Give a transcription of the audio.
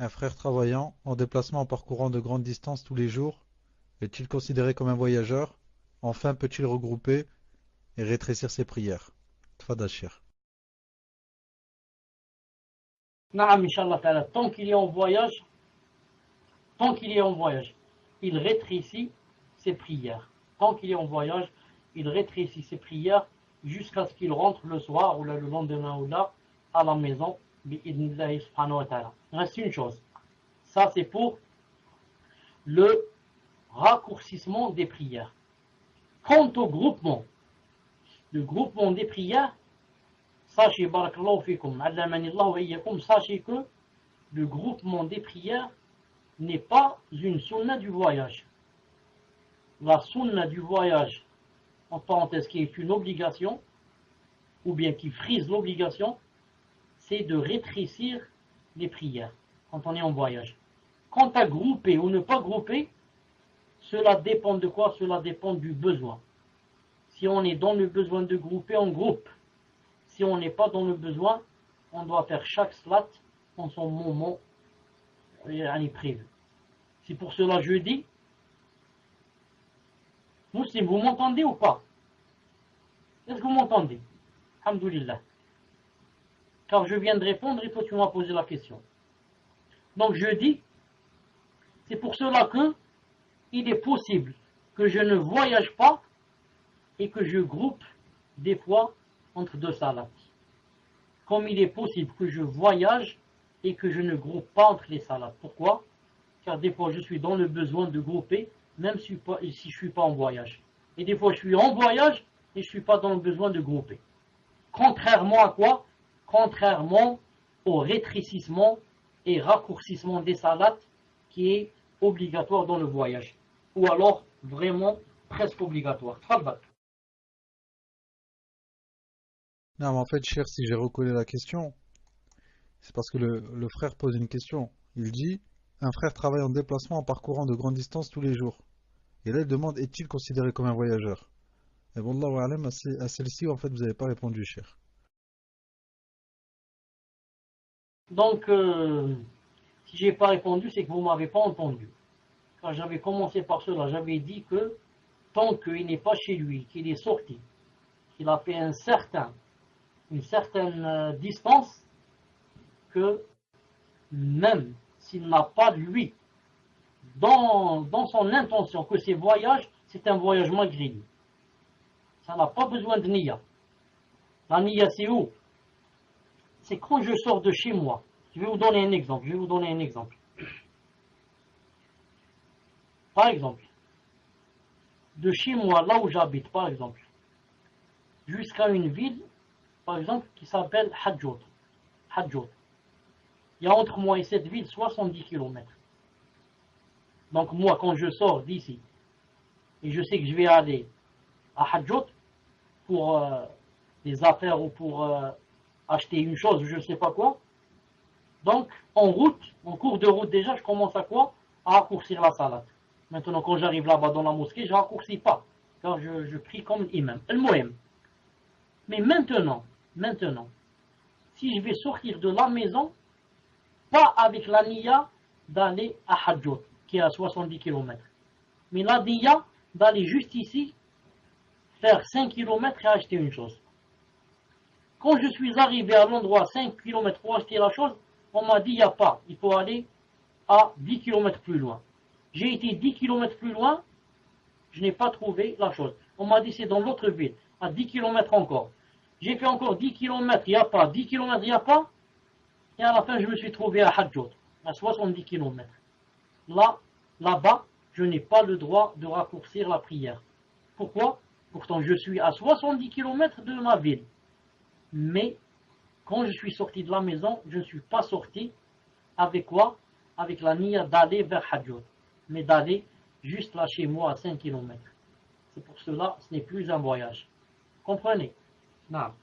Un frère travaillant, en déplacement en parcourant de grandes distances tous les jours, est-il considéré comme un voyageur? Enfin, peut-il regrouper et rétrécir ses prières? Tfadal Cheikh. Naam, Inch'Allah ta'ala, tant qu'il est en voyage, il rétrécit ses prières. Tant qu'il est en voyage, il rétrécit ses prières jusqu'à ce qu'il rentre le soir ou le lendemain ou là à la maison. Bi'idnillahi subhanahu wa ta'ala. Il reste une chose. Ça, c'est pour le raccourcissement des prières. Quant au groupement, le groupement des prières, sachez, barakallahu fikum, allamanillahu wa iyyakum, sachez que le groupement des prières n'est pas une sunna du voyage. La sunna du voyage, en parenthèse, qui est une obligation, ou bien qui frise l'obligation, c'est de rétrécir les prières quand on est en voyage. Quant à grouper ou ne pas grouper, cela dépend de quoi? Cela dépend du besoin. Si on est dans le besoin de grouper, on groupe. Si on n'est pas dans le besoin, on doit faire chaque slat en son moment prévu. C'est pour cela que je dis, Muslim, vous m'entendez ou pas? Est-ce que vous m'entendez? Alhamdulillah. Car je viens de répondre et toi tu m'as posé la question. Donc je dis, c'est pour cela que il est possible que je ne voyage pas et que je groupe des fois entre deux salats. Comme il est possible que je voyage et que je ne groupe pas entre les salades. Pourquoi? Car des fois je suis dans le besoin de grouper, même si je ne suis pas en voyage. Et des fois je suis en voyage et je ne suis pas dans le besoin de grouper. Contrairement à quoi? Contrairement au rétrécissement et raccourcissement des salades qui est obligatoire dans le voyage. Ou alors vraiment presque obligatoire. Tfadal. Non, mais en fait, cher, si j'ai recollé la question, c'est parce que le frère pose une question. Il dit, un frère travaille en déplacement en parcourant de grandes distances tous les jours. Et là, il demande, est-il considéré comme un voyageur? Et bon, Wallahu a'lam, à celle-ci, en fait, vous n'avez pas répondu, cher. Donc, si je n'ai pas répondu, c'est que vous ne m'avez pas entendu. Quand j'avais commencé par cela, j'avais dit que tant qu'il n'est pas chez lui, qu'il est sorti, qu'il a fait une certaine distance, que même s'il n'a pas, lui, dans son intention, que ses voyages, c'est un voyage malgré lui. Ça n'a pas besoin de niya. La niya, c'est où? C'est quand je sors de chez moi. Je vais vous donner un exemple. Par exemple, de chez moi, là où j'habite, par exemple, jusqu'à une ville, par exemple, qui s'appelle Hadjout. Il y a entre moi et cette ville 70 km. Donc moi, quand je sors d'ici, et je sais que je vais aller à Hadjout pour des affaires ou pour acheter une chose, je ne sais pas quoi, donc en cours de route déjà, je commence à quoi? À raccourcir la salade. Maintenant, quand j'arrive là-bas dans la mosquée, je ne raccourcis pas, car je prie comme imam. Mais maintenant, si je vais sortir de la maison, pas avec la niya d'aller à Hadjout, qui est à 70 km, mais la niya d'aller juste ici, faire 5 km et acheter une chose. Quand je suis arrivé à l'endroit 5 km pour acheter la chose, on m'a dit il n'y a pas, il faut aller à 10 km plus loin. J'ai été 10 km plus loin, je n'ai pas trouvé la chose. On m'a dit c'est dans l'autre ville, à 10 km encore. J'ai fait encore 10 km, il n'y a pas, 10 km, il n'y a pas. Et à la fin, je me suis trouvé à Hadjout, à 70 km. Là-bas, je n'ai pas le droit de raccourcir la prière. Pourquoi? Pourtant, je suis à 70 km de ma ville. Mais, quand je suis sorti de la maison, je ne suis pas sorti avec quoi? Avec la niya d'aller vers Hadjout, mais d'aller juste là chez moi à 5 km. C'est pour cela, ce n'est plus un voyage. Comprenez? Non.